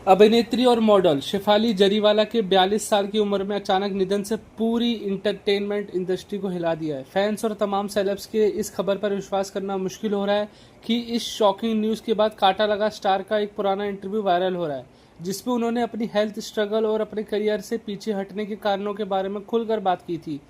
अभिनेत्री और मॉडल शेफाली जरीवाला के 42 साल की उम्र में अचानक निधन से पूरी इंटरटेनमेंट इंडस्ट्री को हिला दिया है। फैंस और तमाम सेलेब्स के इस खबर पर विश्वास करना मुश्किल हो रहा है कि इस शॉकिंग न्यूज़ के बाद कांटा लगा स्टार का एक पुराना इंटरव्यू वायरल हो रहा है, जिसमें उन्होंने अपनी हेल्थ स्ट्रगल और अपने करियर से पीछे हटने के कारणों के बारे में खुलकर बात की थी।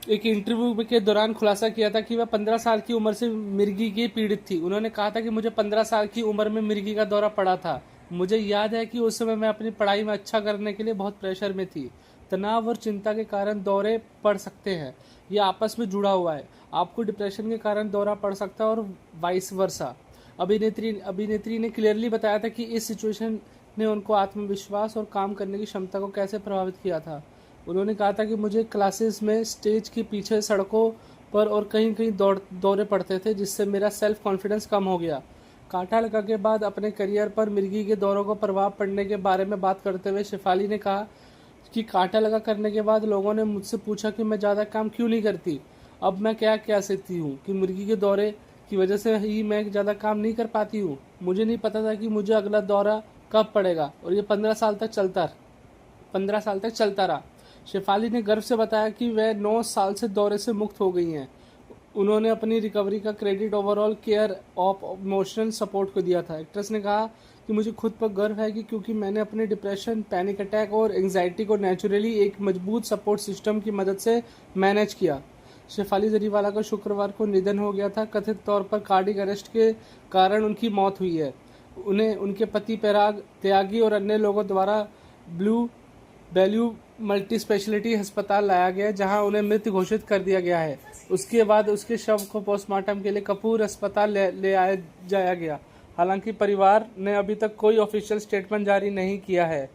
एक इंटरव्यू के दौरान खुलासा किया था कि वह 15 साल की उम्र से मिर्गी की पीड़ित थी। उन्होंने कहा था कि मुझे 15 साल की उम्र में मिर्गी का दौरा पड़ा था। मुझे याद है कि उस समय मैं अपनी पढ़ाई में अच्छा करने के लिए बहुत प्रेशर में थी। तनाव और चिंता के कारण दौरे पड़ सकते हैं। यह आपस में जुड़ा हुआ है। आपको डिप्रेशन के कारण दौरा पड़ सकता है और वाइस वर्सा। अभिनेत्री ने क्लियरली बताया था कि इस सिचुएशन ने उनको आत्मविश्वास और काम करने की क्षमता को कैसे प्रभावित किया था। उन्होंने कहा था कि मुझे क्लासेस में स्टेज के पीछे सड़कों पर और कहीं कहीं दौरे पड़ते थे, जिससे मेरा सेल्फ कॉन्फिडेंस कम हो गया। कांटा लगा के बाद अपने करियर पर मिर्गी के दौरों का प्रभाव पड़ने के बारे में बात करते हुए शेफाली ने कहा कि कांटा लगा करने के बाद लोगों ने मुझसे पूछा कि मैं ज़्यादा काम क्यों नहीं करती। अब मैं क्या कह सकती हूँ कि मिर्गी के दौरे की वजह से ही मैं ज़्यादा काम नहीं कर पाती हूँ। मुझे नहीं पता था कि मुझे अगला दौरा कब पड़ेगा और ये 15 साल तक चलता रहा। शेफाली ने गर्व से बताया कि वह 9 साल से दौरे से मुक्त हो गई हैं। उन्होंने अपनी रिकवरी का credit overall care of emotional support को दिया था। एक्ट्रेस ने कहा कि मुझे खुद पर गर्व है कि क्योंकि मैंने अपने डिप्रेशन, पैनिक अटैक और एंजाइटी को नेचुरली एक मजबूत सपोर्ट सिस्टम की मदद से मैनेज किया। शेफाली जरीवाला का शुक्रवार को निधन हो गया था। कथित तौर पर कार्डियक अरेस्ट के कारण उनकी मौत हुई है। उन्हें उनके पति पराग त्यागी और अन्य लोगों द्वारा ब्लू वैल्यू मल्टी स्पेशलिटी अस्पताल लाया गया, जहां उन्हें मृत घोषित कर दिया गया है। उसके बाद उसके शव को पोस्टमार्टम के लिए कपूर अस्पताल ले आया जाया गया। हालांकि परिवार ने अभी तक कोई ऑफिशियल स्टेटमेंट जारी नहीं किया है।